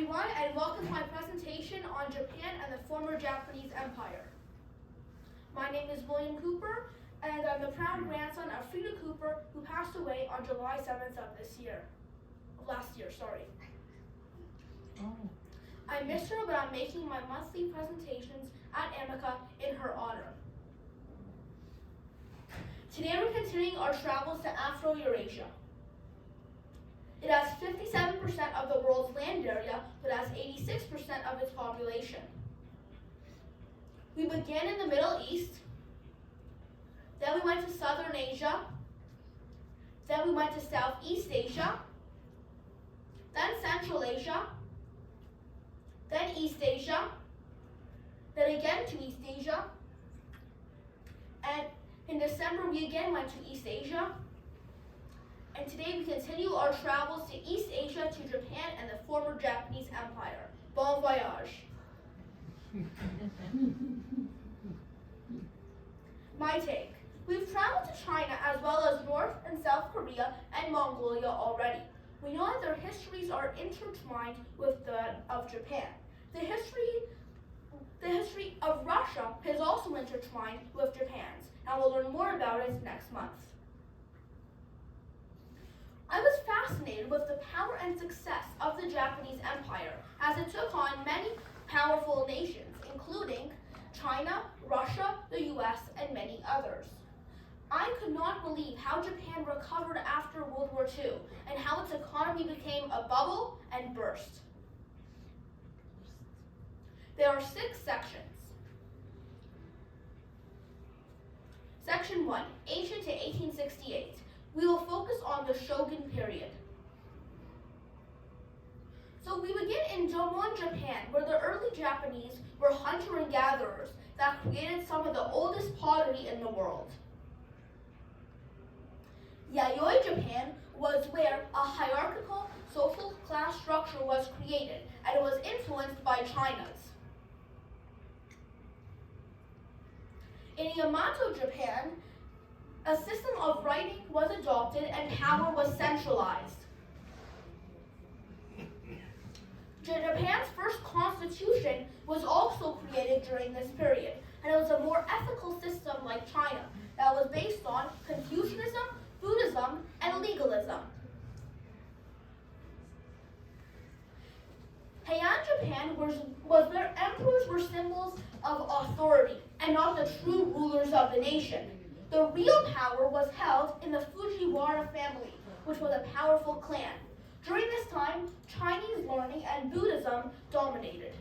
everyone, and welcome to my presentation on Japan and the former Japanese Empire. My name is William Cooper, and I'm the proud grandson of Frida Cooper, who passed away on July 7th of last year. I miss her, but I'm making my monthly presentations at Amica in her honor. Today we're continuing our travels to Afro-Eurasia. It has 57% of the world's land area, but has 86% of its population. We began in the Middle East, then we went to Southern Asia, then we went to Southeast Asia, then Central Asia, then East Asia, then again to East Asia, and in December we again went to East Asia, and today we continue our travels to East Asia, to Japan and the former Japanese Empire. Bon voyage. My take. We've traveled to China as well as North and South Korea and Mongolia already. We know that their histories are intertwined with that of Japan. The history of Russia is also intertwined with Japan's, and we'll learn more about it next month. I was fascinated with the power and success of the Japanese Empire as it took on many powerful nations, including China, Russia, the US, and many others. I could not believe how Japan recovered after World War II and how its economy became a bubble and burst. There are 6 sections. Section 1, Ancient to 1868. We will focus on the Shogun period. So we begin in Jomon, Japan, where the early Japanese were hunter and gatherers that created some of the oldest pottery in the world. Yayoi, Japan, was where a hierarchical social class structure was created, and it was influenced by China's. In Yamato, Japan, a system of writing was adopted and power was centralized. Japan's first constitution was also created during this period, and it was a more ethical system like China that was based on Confucianism, Buddhism, and legalism. Heian, Japan was where emperors were symbols of authority and not the true rulers of the nation. The real power was held in the Fujiwara family, which was a powerful clan. During this time, Chinese learning and Buddhism dominated.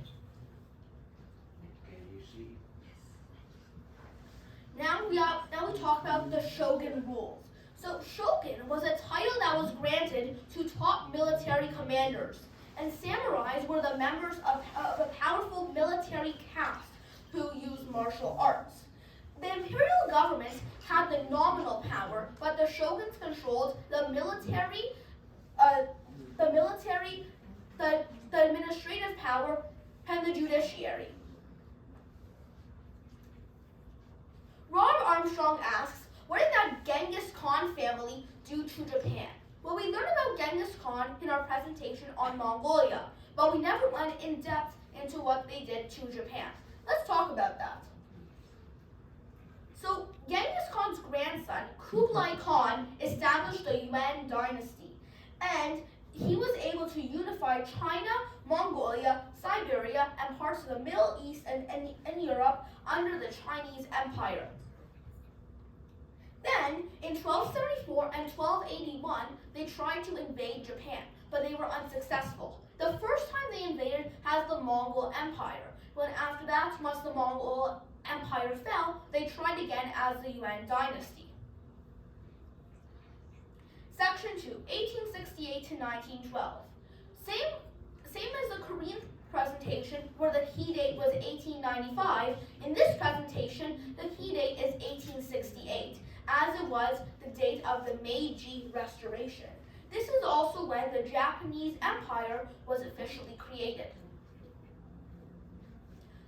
Now we talk about the Shogun rules. So Shogun was a title that was granted to top military commanders, and samurais were the members of a powerful military caste who used martial arts. The imperial government had the nominal power, but the shoguns controlled the administrative power, and the judiciary. Rob Armstrong asks, what did that Genghis Khan family do to Japan? Well, we learned about Genghis Khan in our presentation on Mongolia, but we never went in depth into what they did to Japan. Let's talk about that. So, Genghis Khan's grandson, Kublai Khan, established the Yuan dynasty, and he was able to unify China, Mongolia, Siberia, and parts of the Middle East and Europe under the Chinese Empire. Then, in 1274 and 1281, they tried to invade Japan, but they were unsuccessful. The first time they invaded has the Mongol Empire. But after that, once the Mongol Empire fell, they tried again as the Yuan dynasty. Section 2, 1868 to 1912. Same as the Korean presentation, where the key date was 1895, in this presentation, the key date is 1868, as it was the date of the Meiji Restoration. This is also when the Japanese Empire was officially created.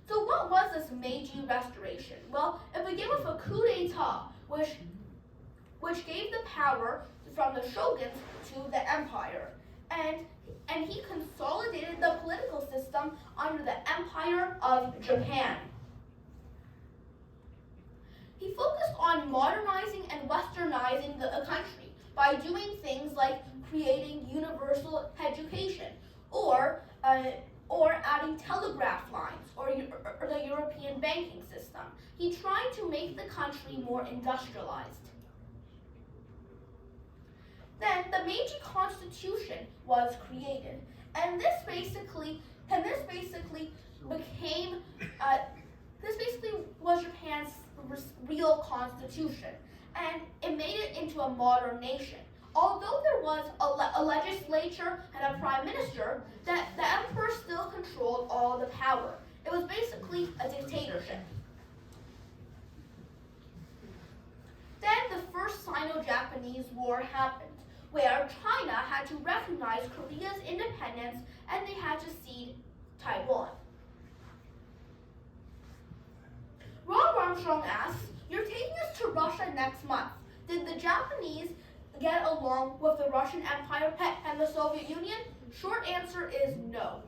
So what was this Meiji Restoration? Well, it began with a coup d'etat, which gave the power from the shoguns to the empire. And he consolidated the political under the Empire of Japan. He focused on modernizing and westernizing the country by doing things like creating universal education or adding telegraph lines or the European banking system. He tried to make the country more industrialized. Then the Meiji Constitution was created, and this basically was Japan's real constitution, and it made it into a modern nation. Although there was a legislature and a prime minister, the emperor still controlled all the power. It was basically a dictatorship. Then the First Sino-Japanese War happened, where China had to recognize Korea's independence and they had to cede Taiwan. Rob Armstrong asks, "You're taking us to Russia next month. Did the Japanese get along with the Russian Empire and the Soviet Union?" Short answer is no.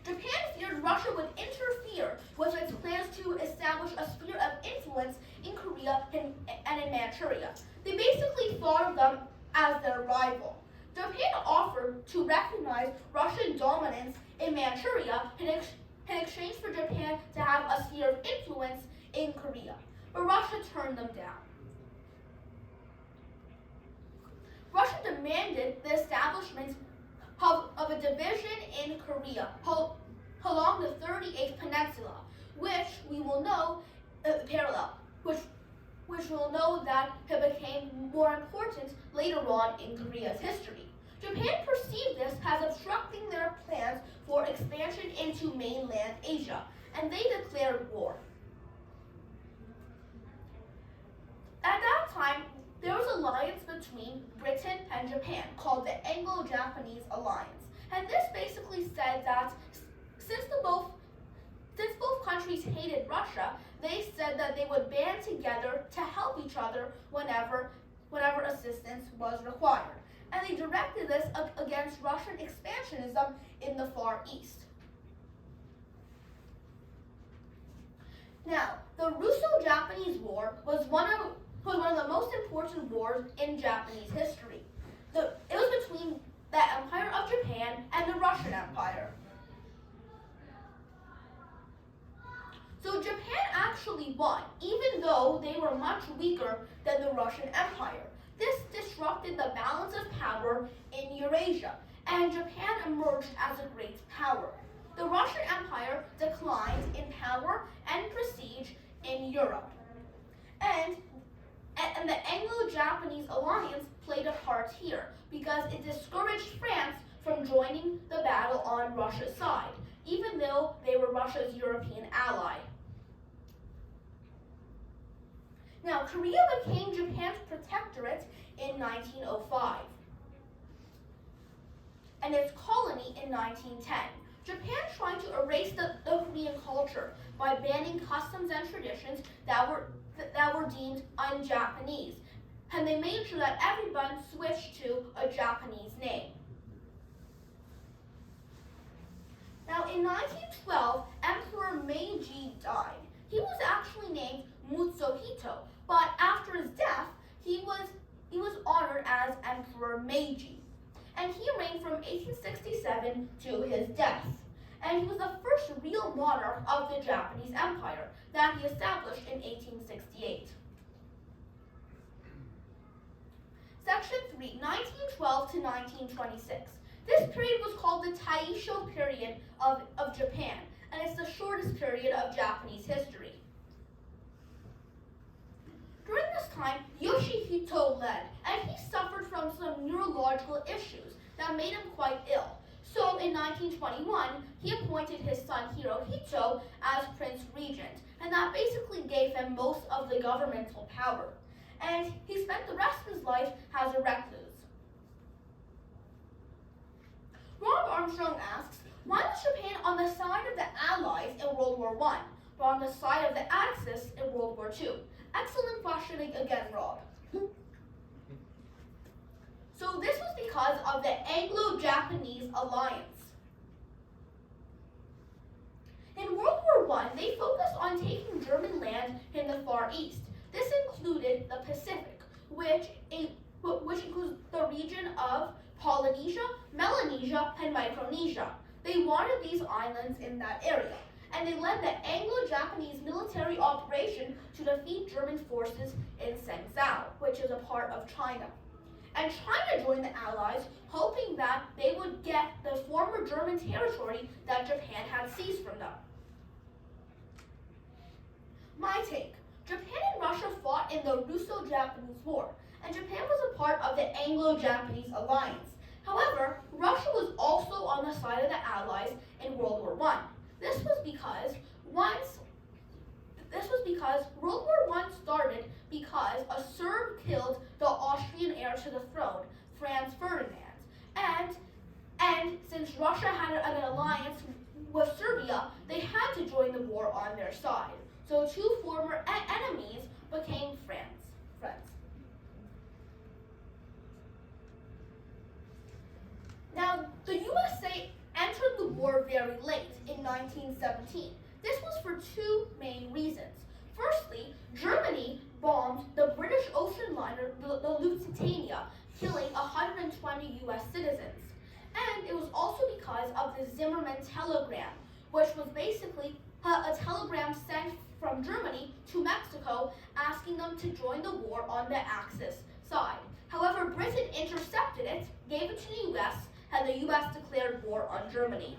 Japan feared Russia would interfere with its plans to establish a sphere of influence in Korea and in Manchuria. They basically thought of them as their rival. Japan offered to recognize Russian dominance in Manchuria in exchange for Japan to have a sphere of influence in Korea, but Russia turned them down. Russia demanded the establishment of a division in Korea along the 38th Peninsula, which we will know which we'll know that it became more important later on in Korea's history. Japan perceived this as obstructing their plans for expansion into mainland Asia, and they declared war. At that time, there was an alliance between Britain and Japan called the Anglo-Japanese Alliance, and this basically said that since both countries hated Russia, they said that they would band together to help each other whenever assistance was required. And they directed this against Russian expansionism in the Far East. Now, the Russo-Japanese War was one of the most important wars in Japanese history. It was between the Empire of Japan and the Russian Empire. So Japan actually won, even though they were much weaker than the Russian Empire. This disrupted the balance of power in Eurasia, and Japan emerged as a great power. The Russian Empire declined in power and prestige in Europe. And the Anglo-Japanese alliance played a part here because it discouraged France from joining the battle on Russia's side, even though they were Russia's European ally. Now, Korea became Japan's protectorate in 1905 and its colony in 1910. Japan tried to erase the Korean culture by banning customs and traditions that were deemed un-Japanese, and they made sure that everyone switched to a Japanese name. Now, in 1912, Emperor Meiji died. He was actually named Mutsuhito, but after his death, he was honored as Emperor Meiji. And he reigned from 1867 to his death. And he was the first real monarch of the Japanese Empire that he established in 1868. Section 3, 1912 to 1926. This period was called the Taisho period of Japan, and it's the shortest period of Japanese history. During this time, Yoshihito led, and he suffered from some neurological issues that made him quite ill. So in 1921, he appointed his son Hirohito as Prince Regent, and that basically gave him most of the governmental power. And he spent the rest of his life as a recluse. Rob Armstrong asks, why was Japan on the side of the Allies in World War I, but on the side of the Axis in World War II? Excellent questioning again, Rob. So this was because of the Anglo-Japanese Alliance. and in the Far East. This included the Pacific, which includes the region of Polynesia, Melanesia, and Micronesia. They wanted these islands in that area, and they led the Anglo-Japanese military operation to defeat German forces in Sengzao, which is a part of China. And China joined the Allies, hoping that they would get the former German territory that Japan had seized from them. My take. Japan and Russia fought in the Russo-Japanese War, and Japan was a part of the Anglo-Japanese alliance. However, Russia was also on the side of the Allies in World War I. This was because World War I started because a Serb killed the Austrian heir to the throne, Franz Ferdinand. And since Russia had an alliance with Serbia, they had to join the war on their side. So two former enemies became friends. Now, the USA entered the war very late in 1917. This was for two main reasons. Firstly, Germany bombed the British ocean liner, the Lusitania, killing 120 US citizens. And it was also because of the Zimmermann telegram, which was basically a telegram sent from Germany to Mexico asking them to join the war on the Axis side. However, Britain intercepted it, gave it to the US, and the US declared war on Germany.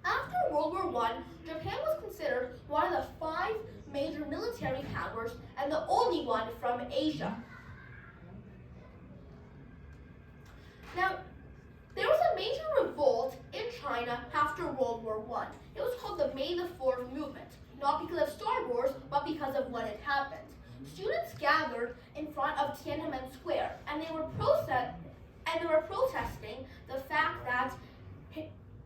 After World War I, Japan was considered one of the 5 major military powers and the only one from Asia. Now, there was a major revolt in China after World War I. It was called the May the 4th movement, not because of Star Wars, but because of when it happened. Students gathered in front of Tiananmen Square, and they were protesting the fact that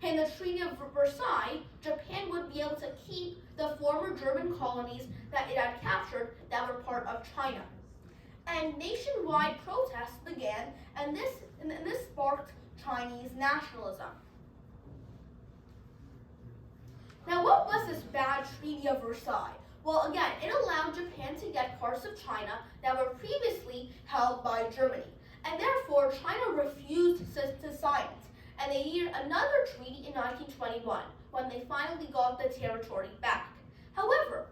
in the Treaty of Versailles, Japan would be able to keep the former German colonies that it had captured that were part of China. And nationwide protests began, and this sparked Chinese nationalism. Now, what was this bad Treaty of Versailles? Well, again, it allowed Japan to get parts of China that were previously held by Germany, and therefore China refused to sign it. And they needed another treaty in 1921, when they finally got the territory back. However,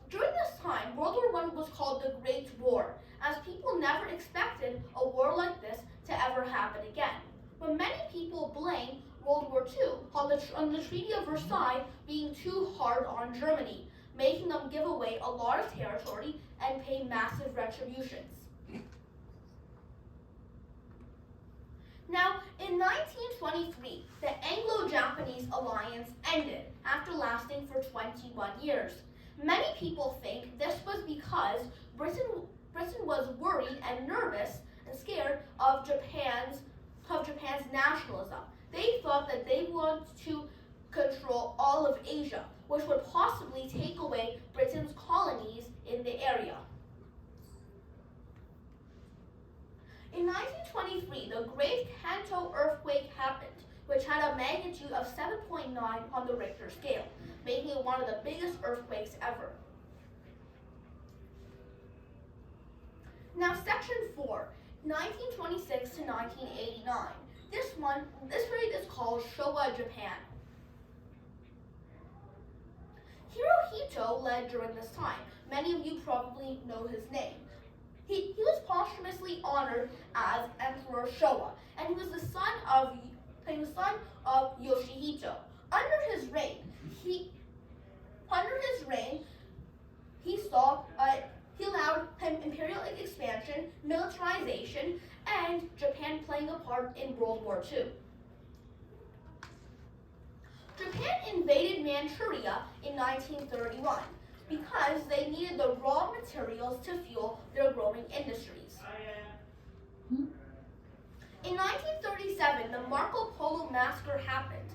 during this time, World War I was called the Great War, as people never expected a war like this to ever happen again. But many people blame World War II on the Treaty of Versailles being too hard on Germany, making them give away a lot of territory and pay massive retributions. Now, in 1923, the Anglo-Japanese alliance ended after lasting for 21 years. Many people think this was because Britain was worried and nervous and scared of Japan's nationalism. They thought that they wanted to control all of Asia, which would possibly take away Britain's colonies in the area. In 1923, the Great Kanto earthquake happened, which had a magnitude of 7.9 on the Richter scale, making it one of the biggest earthquakes ever. Now, Section 4, 1926 to 1989. This period is called Showa Japan. Hirohito led during this time. Many of you probably know his name. He was posthumously honored as Emperor Showa, and he was the son of Yoshihito. Under his reign, he allowed imperial expansion, militarization, and Japan playing a part in World War II. Japan invaded Manchuria in 1931 because they needed the raw materials to fuel their growing industries. In 1937, the Marco Polo Massacre happened,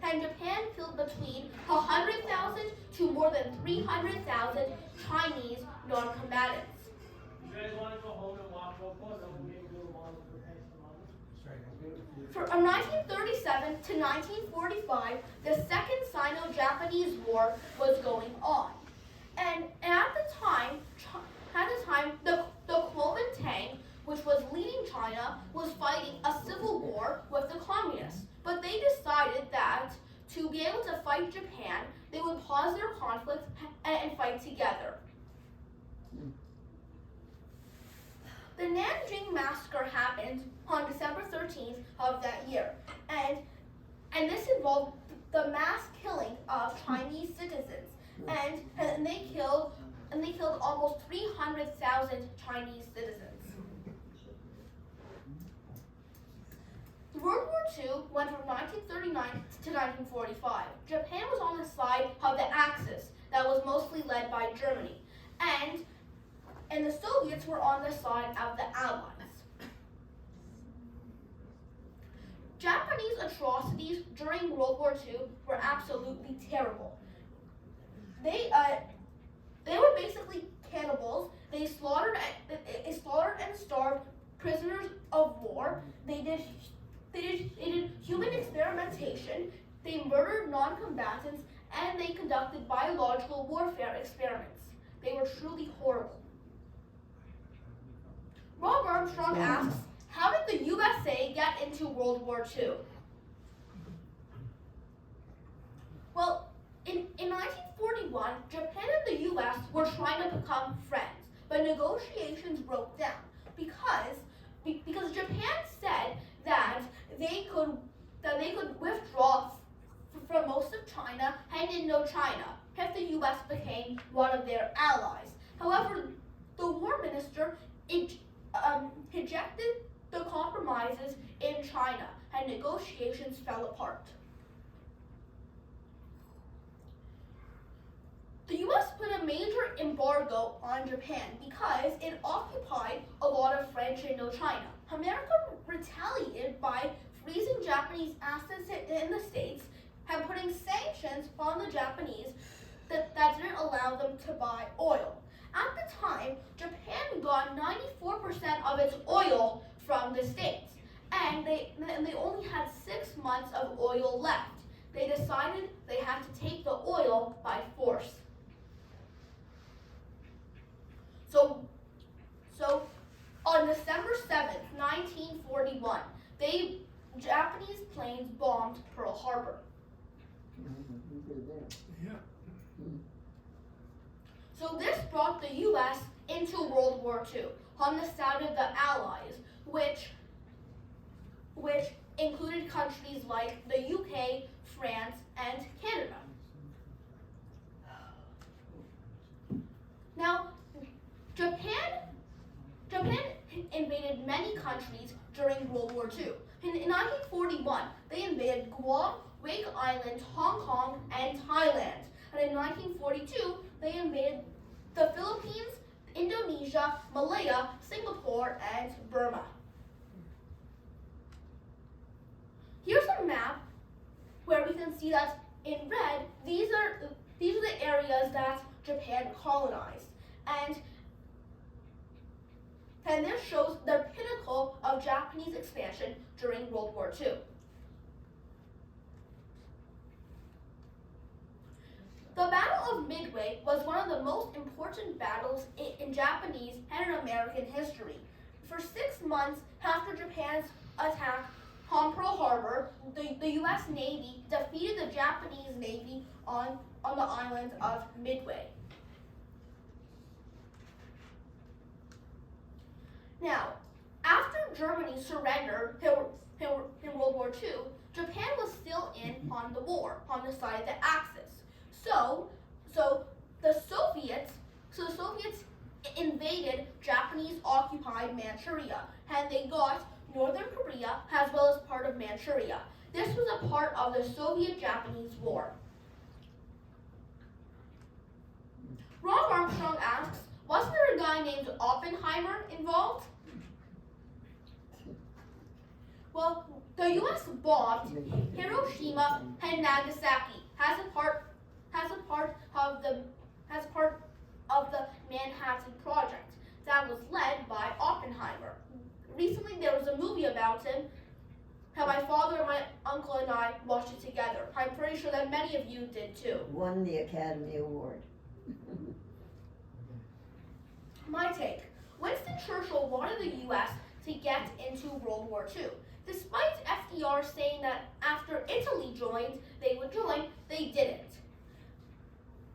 and Japan killed between 100,000 to more than 300,000 Chinese non-combatants. You guys want to go home and watch World War? From 1937 to 1945, the Second Sino-Japanese War was going on. And at the time, the Kuomintang, which was leading China, was fighting a civil war with the communists. But they decided that to be able to fight Japan, they would pause their conflict and fight together. The Nanjing Massacre happened on December 13th of that year, and this involved the mass killing of Chinese citizens, and they killed almost 300,000 Chinese citizens. World War II went from 1939 to 1945. Japan was on the side of the Axis that was mostly led by Germany, and the Soviets were on the side of the Allies. Japanese atrocities during World War II were absolutely terrible. They were basically cannibals. They slaughtered and starved prisoners of war. They did human experimentation. They murdered non-combatants, and they conducted biological warfare experiments. They were truly horrible. Rob Armstrong asks, how did the USA get into World War II? Well, in 1941, Japan and the US were trying to become friends, but negotiations broke down because Japan said that they could withdraw from most of China and Indochina if the US became one of their allies. However, the war minister ejected the compromises in China, and negotiations fell apart. The US put a major embargo on Japan because it occupied a lot of French Indochina. America retaliated by freezing Japanese assets in the States and putting sanctions on the Japanese that didn't allow them to buy oil. At the time, Japan got 94% of its oil from the States, and they only had 6 months of oil left. They decided they had to take the oil by force. So on December 7th, 1941, Japanese planes bombed Pearl Harbor. Yeah. So this brought the U.S. into World War II on the side of the Allies, which included countries like the UK, France, and Canada. Now, Japan invaded many countries during World War II. In 1941, they invaded Guam, Wake Island, Hong Kong, and Thailand. And in 1942, they invaded the Philippines, Indonesia, Malaya, Singapore, and Burma. Here's a map where we can see that in red, these are the areas that Japan colonized. And this shows the pinnacle of Japanese expansion during World War II. The Battle of Midway was one of the most important battles in Japanese and in American history. For 6 months after Japan's attack on Pearl Harbor, the U.S. Navy defeated the Japanese Navy on the island of Midway. Now, after Germany surrendered in World War II, Japan was still in on the war, on the side of the Axis. So the Soviets invaded Japanese-occupied Manchuria, and they got Northern Korea as well as part of Manchuria. This was a part of the Soviet-Japanese War. Rob Armstrong asks, wasn't there a guy named Oppenheimer involved? Well, the U.S. bombed Hiroshima and Nagasaki as a part of the Manhattan Project that was led by Oppenheimer. Recently, there was a movie about him how my father, my uncle, and I watched it together. I'm pretty sure that many of you did too. Won the Academy Award. My take. Winston Churchill wanted the U.S. to get into World War II. Despite FDR saying that after Italy joined, they would join, they didn't.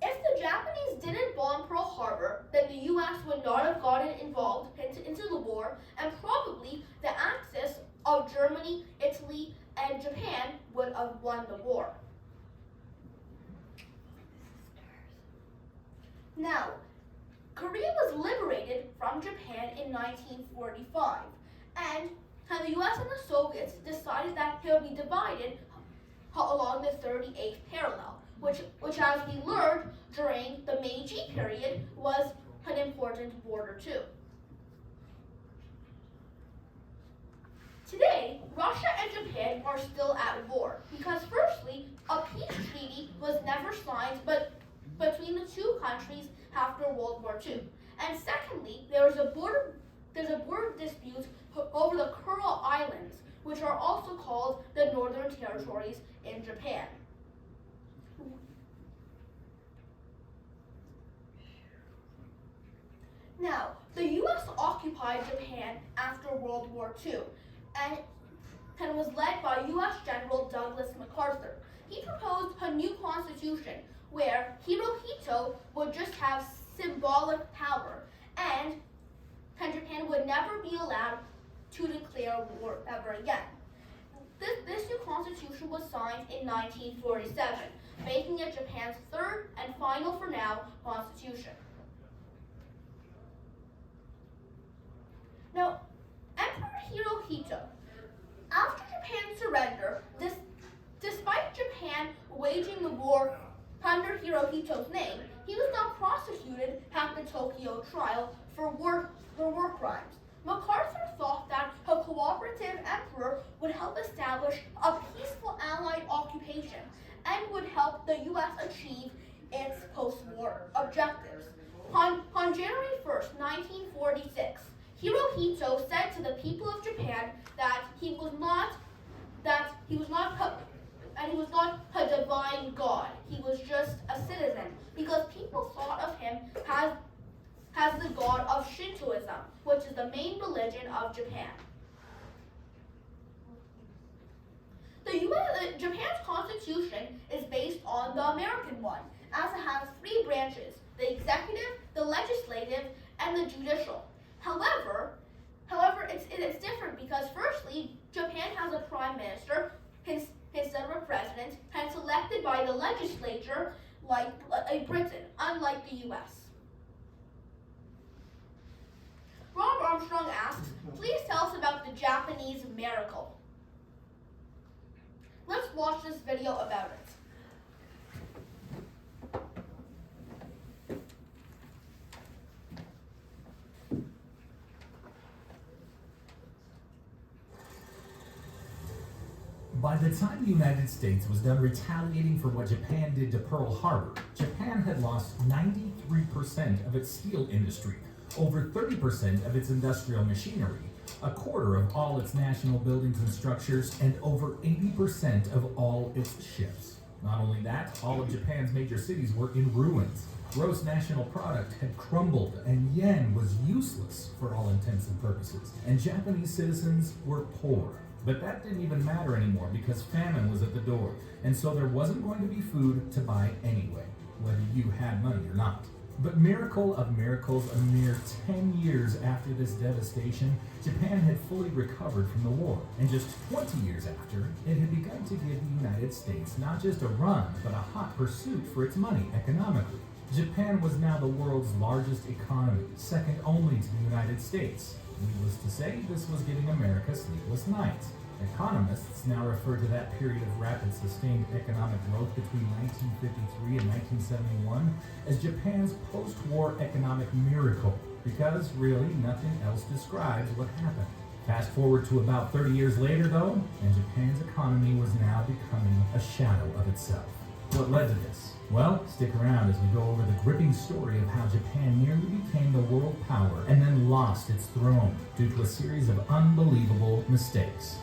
If the Japanese didn't bomb Pearl Harbor, then the U.S. would not have gotten involved into the war, and probably the Axis of Germany, Italy, and Japan would have won the war. Now, Korea was liberated from Japan in 1945, and the U.S. and the Soviets decided that it would be divided along the 38th parallel, which as we learned during the Meiji period, was an important border too. Today, Russia and Japan are still at war because firstly, a peace treaty was never signed between the two countries after World War II. And secondly, there's a border dispute over the Kuril Islands, which are also called the Northern Territories in Japan. Now, the U.S. occupied Japan after World War II and was led by U.S. General Douglas MacArthur. He proposed a new constitution where Hirohito would just have symbolic power and Japan would never be allowed to declare war ever again. This new constitution was signed in 1947, making it Japan's third and final for now constitution. Now, Emperor Hirohito, after Japan's surrender, despite Japan waging the war under Hirohito's name, he was not prosecuted at the Tokyo trial for war crimes. MacArthur thought that a cooperative emperor would help establish a peaceful Allied occupation and would help the U.S. achieve its post-war objectives. On January 1st, 1946, Hirohito said to the people of Japan that he was not a divine god. He was just a citizen, because people thought of him as the god of Shintoism, which is the main religion of Japan. Japan's constitution is based on the American one, as it has three branches: the executive, the legislative, and the judicial. However, it's different because firstly, Japan has a prime minister, instead of a president, and it's elected by the legislature like Britain, unlike the U.S. Rob Armstrong asks, please tell us about the Japanese miracle. Let's watch this video about it. By the time the United States was done retaliating for what Japan did to Pearl Harbor, Japan had lost 93% of its steel industry, over 30% of its industrial machinery, a quarter of all its national buildings and structures, and over 80% of all its ships. Not only that, all of Japan's major cities were in ruins. Gross national product had crumbled, and yen was useless for all intents and purposes, and Japanese citizens were poor. But that didn't even matter anymore because famine was at the door, and so there wasn't going to be food to buy anyway, whether you had money or not. But miracle of miracles, a mere 10 years after this devastation, Japan had fully recovered from the war. And just 20 years after, it had begun to give the United States not just a run, but a hot pursuit for its money economically. Japan was now the world's largest economy, second only to the United States. Needless to say, this was giving America sleepless nights. Economists now refer to that period of rapid sustained economic growth between 1953 and 1971 as Japan's post-war economic miracle, because really nothing else describes what happened. Fast forward to about 30 years later though, and Japan's economy was now becoming a shadow of itself. What led to this? Well, stick around as we go over the gripping story of how Japan nearly became the world power and then lost its throne due to a series of unbelievable mistakes.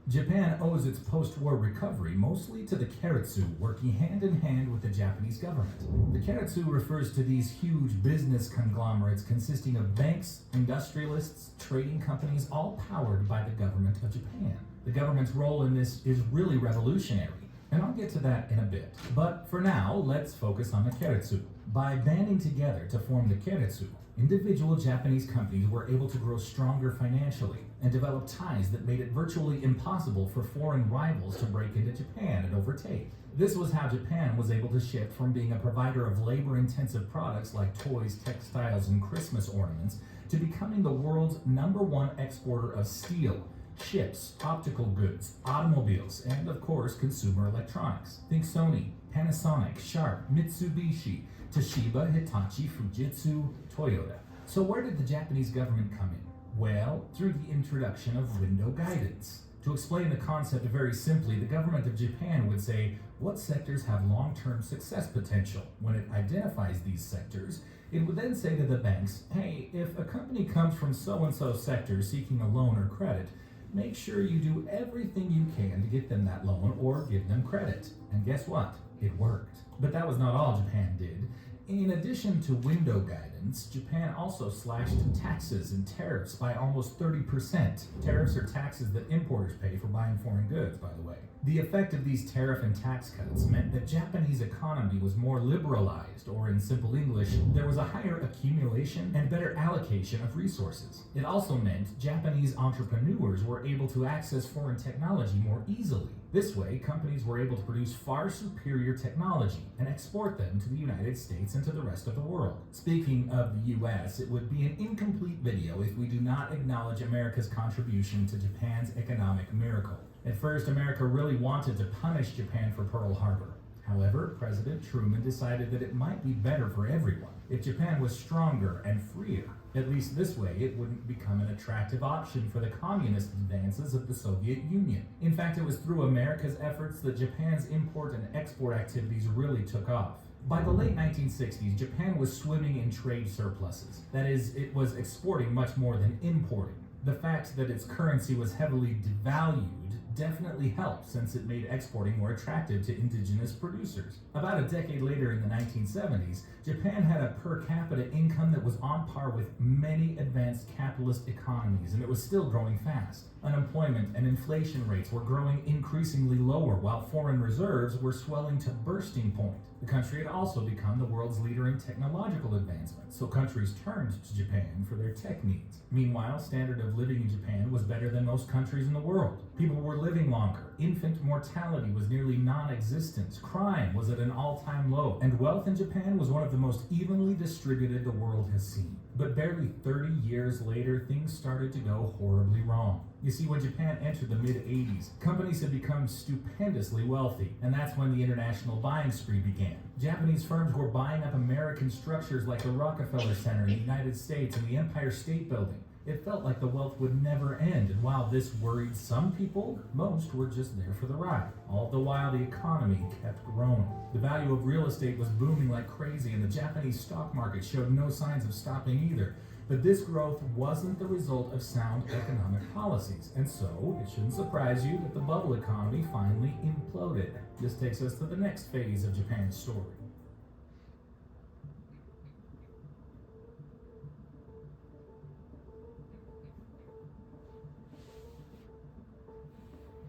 Japan owes its post-war recovery mostly to the keiretsu working hand in hand with the Japanese government. The keiretsu refers to these huge business conglomerates consisting of banks, industrialists, trading companies, all powered by the government of Japan. The government's role in this is really revolutionary, and I'll get to that in a bit. But for now, let's focus on the keiretsu. By banding together to form the keiretsu, individual Japanese companies were able to grow stronger financially and develop ties that made it virtually impossible for foreign rivals to break into Japan and overtake. This was how Japan was able to shift from being a provider of labor-intensive products like toys, textiles, and Christmas ornaments to becoming the world's #1 exporter of steel, ships, optical goods, automobiles, and of course consumer electronics. Think Sony, Panasonic, Sharp, Mitsubishi, Toshiba, Hitachi, Fujitsu, Toyota. So where did the Japanese government come in? Well, through the introduction of window guidance. To explain the concept very simply, the government of Japan would say what sectors have long-term success potential. When it identifies these sectors, it would then say to the banks, hey, if a company comes from so-and-so sector seeking a loan or credit, make sure you do everything you can to get them that loan or give them credit. And guess what? It worked. But that was not all Japan did. In addition to window guidance, Japan also slashed taxes and tariffs by almost 30%. Tariffs are taxes that importers pay for buying foreign goods, by the way. The effect of these tariff and tax cuts meant that Japanese economy was more liberalized, or in simple English, there was a higher accumulation and better allocation of resources. It also meant Japanese entrepreneurs were able to access foreign technology more easily. This way, companies were able to produce far superior technology and export them to the United States and to the rest of the world. Speaking of the US, it would be an incomplete video if we do not acknowledge America's contribution to Japan's economic miracle. At first, America really wanted to punish Japan for Pearl Harbor. However, President Truman decided that it might be better for everyone if Japan was stronger and freer. At least this way, it wouldn't become an attractive option for the communist advances of the Soviet Union. In fact, it was through America's efforts that Japan's import and export activities really took off. By the late 1960s, Japan was swimming in trade surpluses. That is, it was exporting much more than importing. The fact that its currency was heavily devalued definitely helped, since it made exporting more attractive to indigenous producers. About a decade later, in the 1970s, Japan had a per capita income that was on par with many advanced capitalist economies, and it was still growing fast. Unemployment and inflation rates were growing increasingly lower, while foreign reserves were swelling to bursting point. The country had also become the world's leader in technological advancement, so countries turned to Japan for their tech needs. Meanwhile, standard of living in Japan was better than most countries in the world. People were living longer, infant mortality was nearly non-existent, crime was at an all-time low, and wealth in Japan was one of the most evenly distributed the world has seen. But barely 30 years later, things started to go horribly wrong. You see, when Japan entered the mid-80s, companies had become stupendously wealthy, and that's when the international buying spree began. Japanese firms were buying up American structures like the Rockefeller Center in the United States and the Empire State Building. It felt like the wealth would never end, and while this worried some people, most were just there for the ride. All the while, the economy kept growing. The value of real estate was booming like crazy, and the Japanese stock market showed no signs of stopping either. But this growth wasn't the result of sound economic policies, and so it shouldn't surprise you that the bubble economy finally imploded. This takes us to the next phase of Japan's story.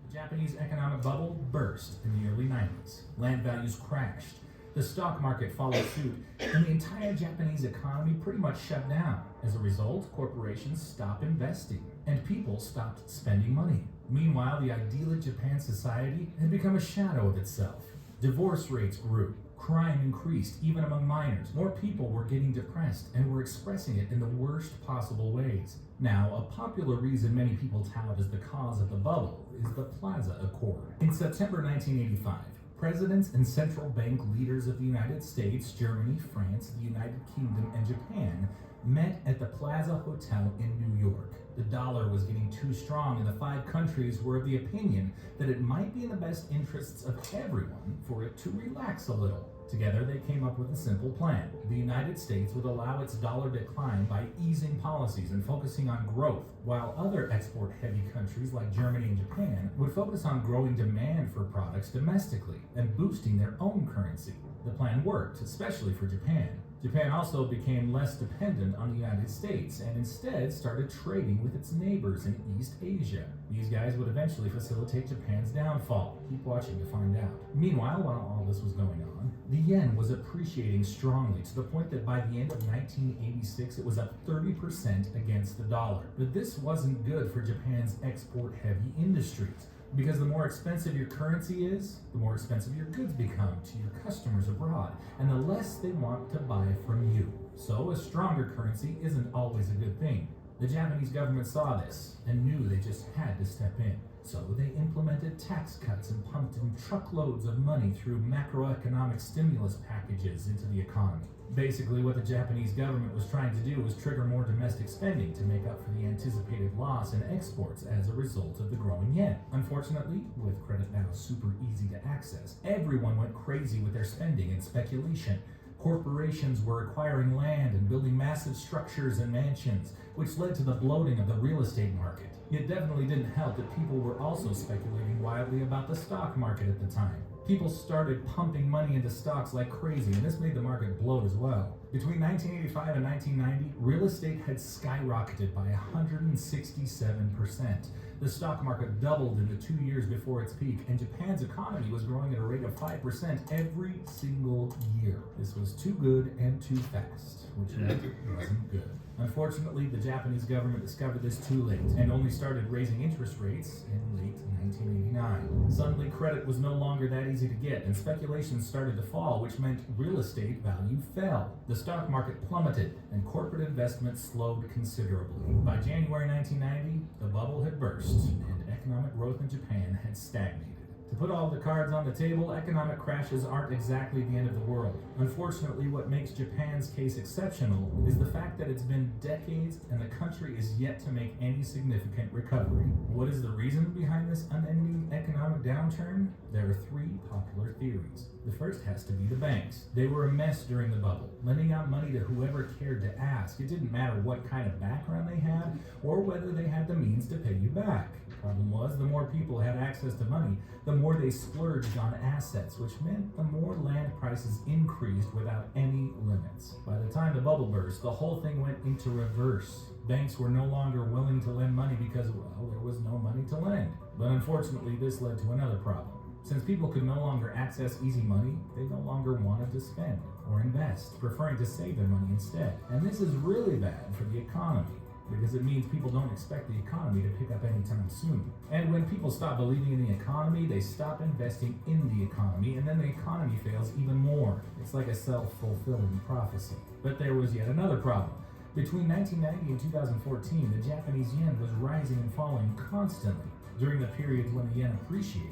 The Japanese economic bubble burst in the early 90s. Land values crashed. The stock market followed suit, and the entire Japanese economy pretty much shut down. As a result, corporations stopped investing, and people stopped spending money. Meanwhile, the idyllic Japan society had become a shadow of itself. Divorce rates grew. Crime increased, even among minors. More people were getting depressed and were expressing it in the worst possible ways. Now, a popular reason many people tout as the cause of the bubble is the Plaza Accord. In September 1985, presidents and central bank leaders of the United States, Germany, France, the United Kingdom, and Japan met at the Plaza Hotel in New York. The dollar was getting too strong, and the 5 countries were of the opinion that it might be in the best interests of everyone for it to relax a little. Together, they came up with a simple plan. The United States would allow its dollar decline by easing policies and focusing on growth, while other export-heavy countries like Germany and Japan would focus on growing demand for products domestically and boosting their own currency. The plan worked, especially for Japan. Japan also became less dependent on the United States and instead started trading with its neighbors in East Asia. These guys would eventually facilitate Japan's downfall. Keep watching to find out. Meanwhile, while all this was going on, the yen was appreciating strongly to the point that by the end of 1986 it was up 30% against the dollar. But this wasn't good for Japan's export-heavy industries, because the more expensive your currency is, the more expensive your goods become to your customers abroad, and the less they want to buy from you. So a stronger currency isn't always a good thing. The Japanese government saw this and knew they just had to step in. So they implemented tax cuts and pumped in truckloads of money through macroeconomic stimulus packages into the economy. Basically, what the Japanese government was trying to do was trigger more domestic spending to make up for the anticipated loss in exports as a result of the growing yen. Unfortunately, with credit now super easy to access, everyone went crazy with their spending and speculation. Corporations were acquiring land and building massive structures and mansions, which led to the bloating of the real estate market. It definitely didn't help that people were also speculating wildly about the stock market at the time. People started pumping money into stocks like crazy, and this made the market bloat as well. Between 1985 and 1990, real estate had skyrocketed by 167%. The stock market doubled in the 2 years before its peak, and Japan's economy was growing at a rate of 5% every single year. This was too good and too fast, which meant it wasn't good. Unfortunately, the Japanese government discovered this too late and only started raising interest rates in late 1989. Suddenly, credit was no longer that easy to get, and speculation started to fall, which meant real estate value fell. The stock market plummeted, and corporate investment slowed considerably. By January 1990, the bubble had burst, and economic growth in Japan had stagnated. To put all the cards on the table, economic crashes aren't exactly the end of the world. Unfortunately, what makes Japan's case exceptional is the fact that it's been decades and the country is yet to make any significant recovery. What is the reason behind this unending economic downturn? There are three popular theories. The first has to be the banks. They were a mess during the bubble, lending out money to whoever cared to ask. It didn't matter what kind of background they had or whether they had the means to pay you back. The problem was, the more people had access to money, the more they splurged on assets, which meant the more land prices increased without any limits. By the time the bubble burst, the whole thing went into reverse. Banks were no longer willing to lend money because, well, there was no money to lend. But unfortunately, this led to another problem. Since people could no longer access easy money, they no longer wanted to spend or invest, preferring to save their money instead. And this is really bad for the economy, because it means people don't expect the economy to pick up anytime soon. And when people stop believing in the economy, they stop investing in the economy, and then the economy fails even more. It's like a self-fulfilling prophecy. But there was yet another problem. Between 1990 and 2014, the Japanese yen was rising and falling constantly. During the period when the yen appreciated,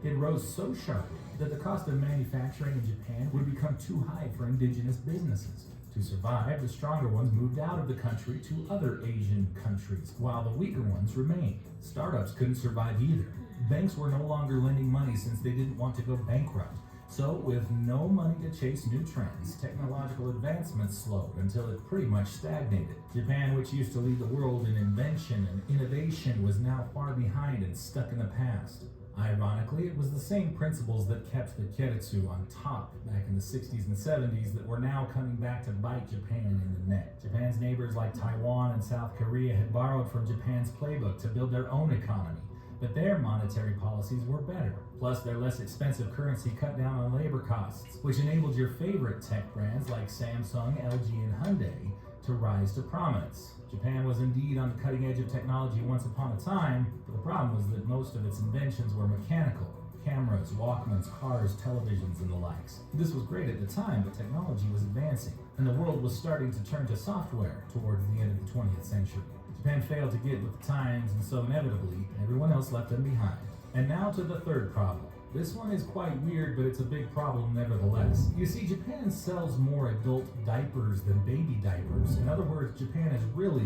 it rose so sharply that the cost of manufacturing in Japan would become too high for indigenous businesses. To survive, the stronger ones moved out of the country to other Asian countries, while the weaker ones remained. Startups couldn't survive either. Banks were no longer lending money since they didn't want to go bankrupt. So, with no money to chase new trends, technological advancements slowed until it pretty much stagnated. Japan, which used to lead the world in invention and innovation, was now far behind and stuck in the past. Ironically, it was the same principles that kept the Keiretsu on top back in the 60s and 70s that were now coming back to bite Japan in the neck. Japan's neighbors like Taiwan and South Korea had borrowed from Japan's playbook to build their own economy, but their monetary policies were better. Plus, their less expensive currency cut down on labor costs, which enabled your favorite tech brands like Samsung, LG, and Hyundai to rise to prominence. Japan was indeed on the cutting edge of technology once upon a time, but the problem was that most of its inventions were mechanical. Cameras, Walkmans, cars, televisions, and the likes. This was great at the time, but technology was advancing, and the world was starting to turn to software towards the end of the 20th century. Japan failed to get with the times, and so inevitably, everyone else left them behind. And now to the third problem. This one is quite weird, but it's a big problem nevertheless. You see, Japan sells more adult diapers than baby diapers. In other words, Japan is really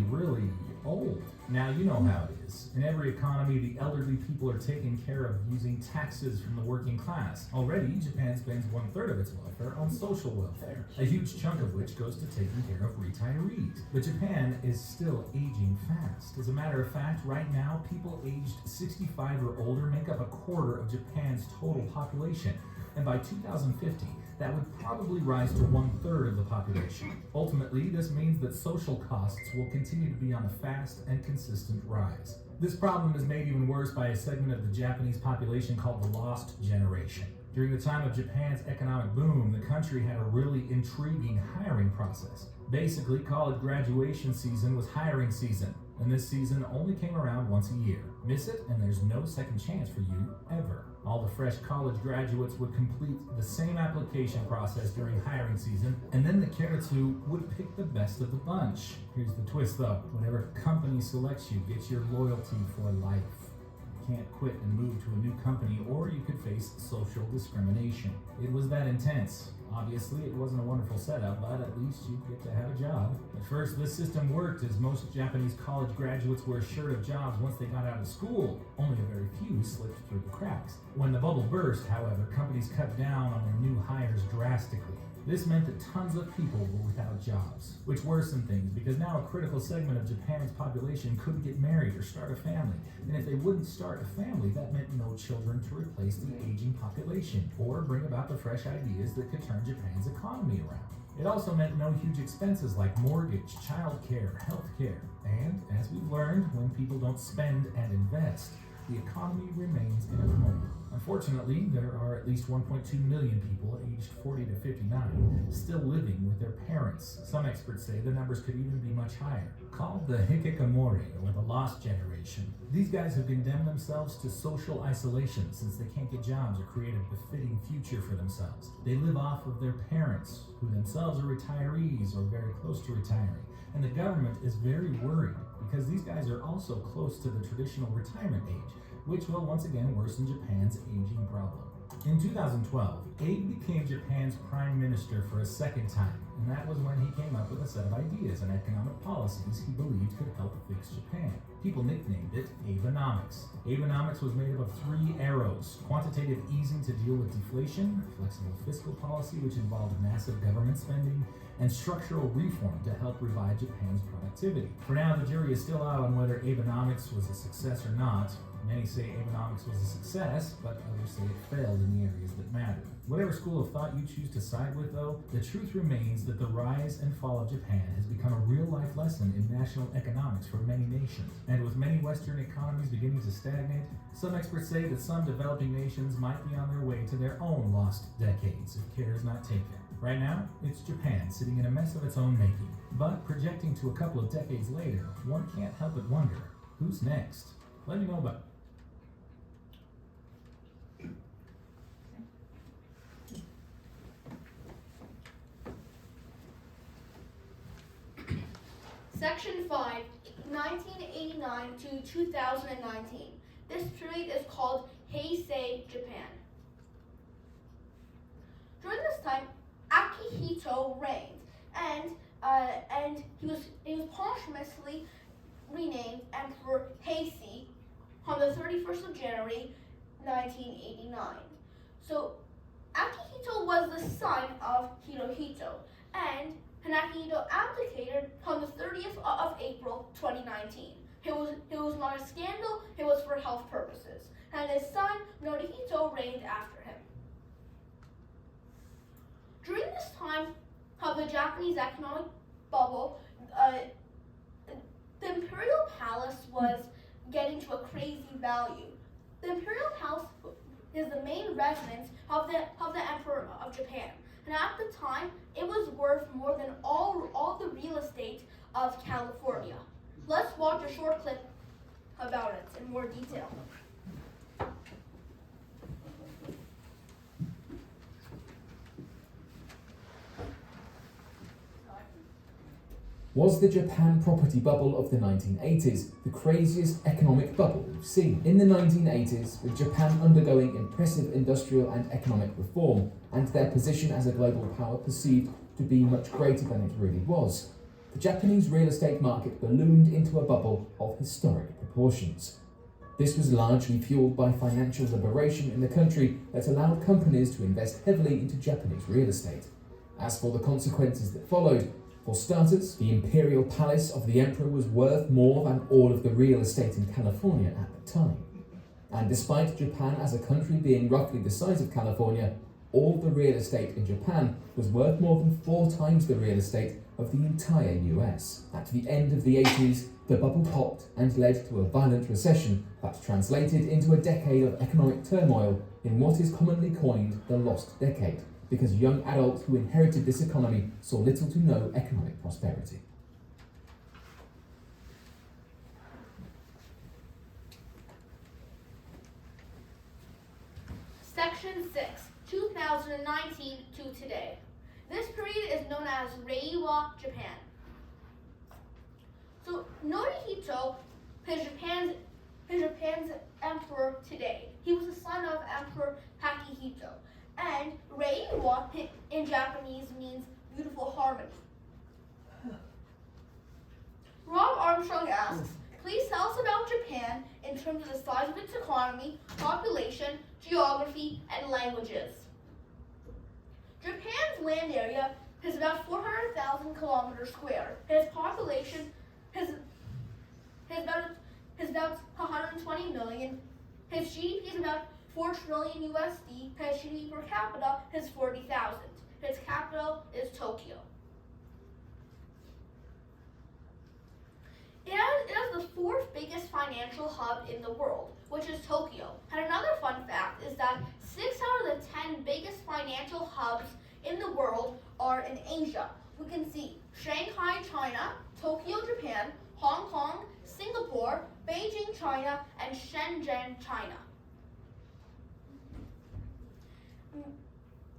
old. Now you know how it is. In every economy, the elderly people are taken care of using taxes from the working class. Already, Japan spends 1/3 of its welfare on social welfare, a huge chunk of which goes to taking care of retirees. But Japan is still aging fast. As a matter of fact, right now, people aged 65 or older make up 1/4 of Japan's total population. And by 2050, that would probably rise to 1/3 of the population. Ultimately, this means that social costs will continue to be on a fast and consistent rise. This problem is made even worse by a segment of the Japanese population called the Lost Generation. During the time of Japan's economic boom, the country had a really intriguing hiring process. Basically, college graduation season was hiring season, and this season only came around once a year. Miss it, and there's no second chance for you ever. All the fresh college graduates would complete the same application process during hiring season, and then the Keiretsu would pick the best of the bunch. Here's the twist though, whatever company selects you gets your loyalty for life. You can't quit and move to a new company, or you could face social discrimination. It was that intense. Obviously, it wasn't a wonderful setup, but at least you'd get to have a job. At first, this system worked, as most Japanese college graduates were assured of jobs once they got out of school. Only a very few slipped through the cracks. When the bubble burst, however, companies cut down on their new hires drastically. This meant that tons of people were without jobs, which worsened things because now a critical segment of Japan's population couldn't get married or start a family. And if they wouldn't start a family, that meant no children to replace the aging population or bring about the fresh ideas that could turn Japan's economy around. It also meant no huge expenses like mortgage, childcare, healthcare. And as we've learned, when people don't spend and invest, the economy remains in a coma. Unfortunately, there are at least 1.2 million people aged 40 to 59 still living with their parents. Some experts say the numbers could even be much higher. Called the hikikomori, or the lost generation, these guys have condemned themselves to social isolation since they can't get jobs or create a befitting future for themselves. They live off of their parents, who themselves are retirees or very close to retiring. And the government is very worried because these guys are also close to the traditional retirement age, which will once again worsen Japan's aging problem. In 2012, Abe became Japan's prime minister for a second time, and that was when he came up with a set of ideas and economic policies he believed could help fix Japan. People nicknamed it Abenomics. Abenomics was made up of 3 arrows: quantitative easing to deal with deflation, flexible fiscal policy which involved massive government spending, and structural reform to help revive Japan's productivity. For now, the jury is still out on whether Abenomics was a success or not. Many say Abenomics was a success, but others say it failed in the areas that mattered. Whatever school of thought you choose to side with, though, the truth remains that the rise and fall of Japan has become a real-life lesson in national economics for many nations. And with many Western economies beginning to stagnate, some experts say that some developing nations might be on their way to their own lost decades if care is not taken. Right now, it's Japan sitting in a mess of its own making. But projecting to a couple of decades later, one can't help but wonder, who's next? Let me know about it. Section 5, 1989 to 2019. This period is called Heisei Japan. During this time, Akihito reigned, and he was posthumously renamed Emperor Heisei on the 31st of January, 1989. So, Akihito was the son of Hirohito, and Akihito abdicated on the 30th of April, 2019. It was not a scandal, it was for health purposes, and his son, Norihito, reigned after him. During this time of the Japanese economic bubble, the Imperial Palace was getting to a crazy value. The Imperial Palace is the main residence of the Emperor of Japan, and at the time, it was worth more than all the real estate of California. Let's watch a short clip about it in more detail. Was the Japan property bubble of the 1980s the craziest economic bubble we've seen? In the 1980s, with Japan undergoing impressive industrial and economic reform, and their position as a global power perceived to be much greater than it really was, the Japanese real estate market ballooned into a bubble of historic proportions. This was largely fueled by financial liberation in the country that allowed companies to invest heavily into Japanese real estate. As for the consequences that followed, for starters, the imperial palace of the emperor was worth more than all of the real estate in California at the time. And despite Japan as a country being roughly the size of California, all the real estate in Japan was worth more than 4 times the real estate of the entire US. At the end of the 80s, the bubble popped and led to a violent recession that translated into a decade of economic turmoil in what is commonly coined the lost decade, because young adults who inherited this economy saw little to no economic prosperity. Section 6, 2019 to today. This period is known as Reiwa Japan. So Norihito is Japan's emperor today. He was the son of Emperor Takehito. And Reiwa in Japanese means beautiful harmony. Rob Armstrong asks, please tell us about Japan in terms of the size of its economy, population, geography, and languages. Japan's land area is about 400,000 kilometers square. Its population is about 120 million. His GDP is about 4 trillion USD. His GDP per capita is 40,000. Its capital is Tokyo. It has the 4th biggest financial hub in the world, which is Tokyo. And another fun fact is that 6 out of the 10 biggest financial hubs in the world are in Asia. We can see Shanghai, China, Tokyo, Japan, Hong Kong, Singapore, Beijing, China, and Shenzhen, China.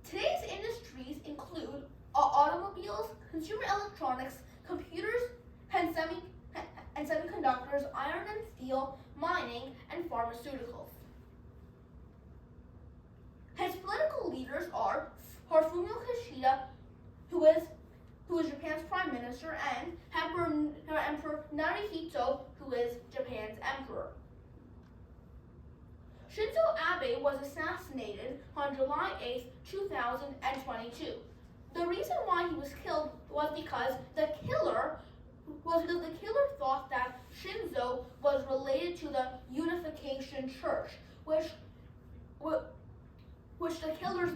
Today's industries include automobiles, consumer electronics, computers, and semiconductors, iron and steel, mining, and pharmaceuticals. His political leaders are Fumio Kishida, who is Japan's prime minister, and Emperor Narihito, who is Japan's emperor. Shinzo Abe was assassinated on July 8, 2022. The reason why he was killed was because the killer thought that Shinzo was related to the Unification Church, which the killer's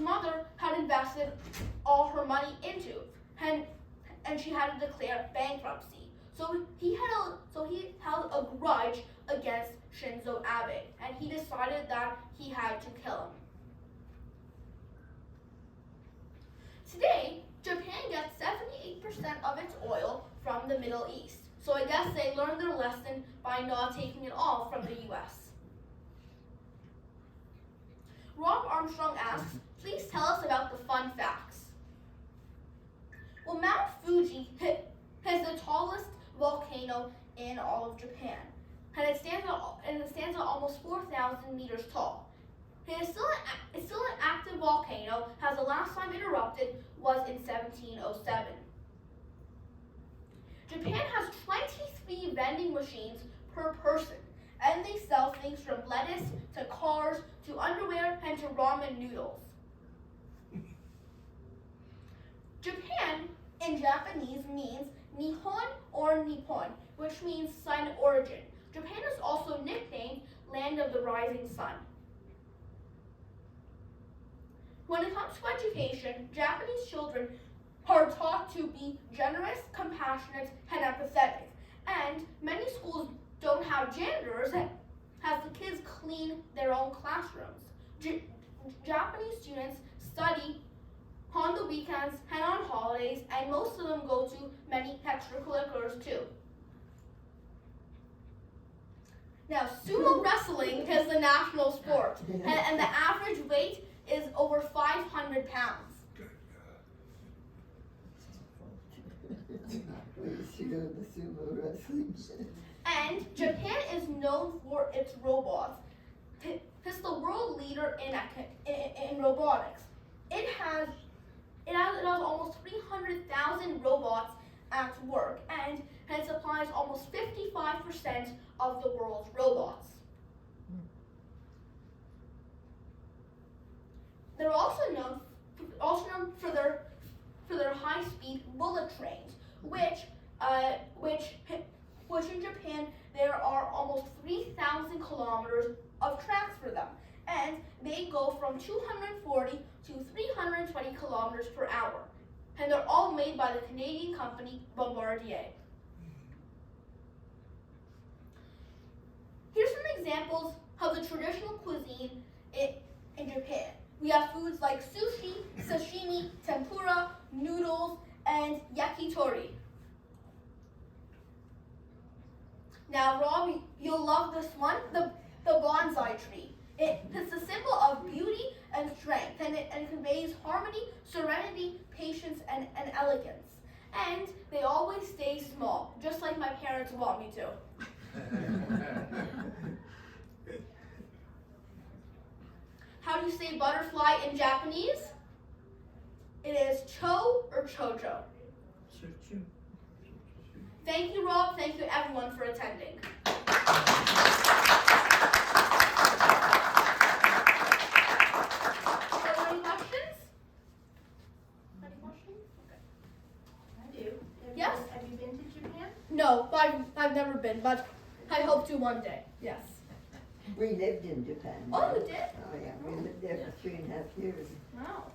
mother had invested all her money into, and she had to declare bankruptcy. So he held a grudge against Shinzo Abe, and he decided that he had to kill him. Today, Japan gets 78% of its oil from the Middle East. So I guess they learned their lesson by not taking it all from the US. Rob Armstrong asks, please tell us about the fun facts. Well, Mount Fuji is the tallest volcano in all of Japan, and it stands at almost 4,000 meters tall. It's still an active volcano, as the last time it erupted was in 1707. Japan has 23 vending machines per person, and they sell things from lettuce to cars to underwear and to ramen noodles. Japan in Japanese means Nihon or Nippon, which means sun origin. Japan is also nicknamed Land of the Rising Sun. When it comes to education, Japanese children are taught to be generous, compassionate, and empathetic. And many schools don't have janitors, as the kids clean their own classrooms. Japanese students study on the weekends and on holidays, and most of them go to many extracurriculars too. Now, sumo wrestling is the national sport, and the average weight is over 500 pounds. And Japan is known for its robots. It's the world leader in robotics. It It has almost 300,000 robots at work, and it supplies almost 55% of the world's robots. They're also known for their high-speed bullet trains, which in Japan there are almost 3,000 kilometers of tracks for them, and they go from 240 to 320 kilometers per hour, and they're all made by the Canadian company Bombardier. Here's some examples of the traditional cuisine in Japan. We have foods like sushi, sashimi, tempura, noodles, and yakitori. Now, Rob, you'll love this one, the bonsai tree. It's a symbol of beauty and strength, and it conveys harmony, serenity, patience, and elegance. And they always stay small, just like my parents want me to. How do you say butterfly in Japanese? It is cho or chojo. Thank you, Rob. Thank you, everyone, for attending. So, any questions? Any questions? Okay. I do. Yes? Have you been to Japan? No, I've never been, but I hope to one day. Yes. We lived in Japan. Oh, you did? Oh, yeah, we lived there for 3.5 years. Wow.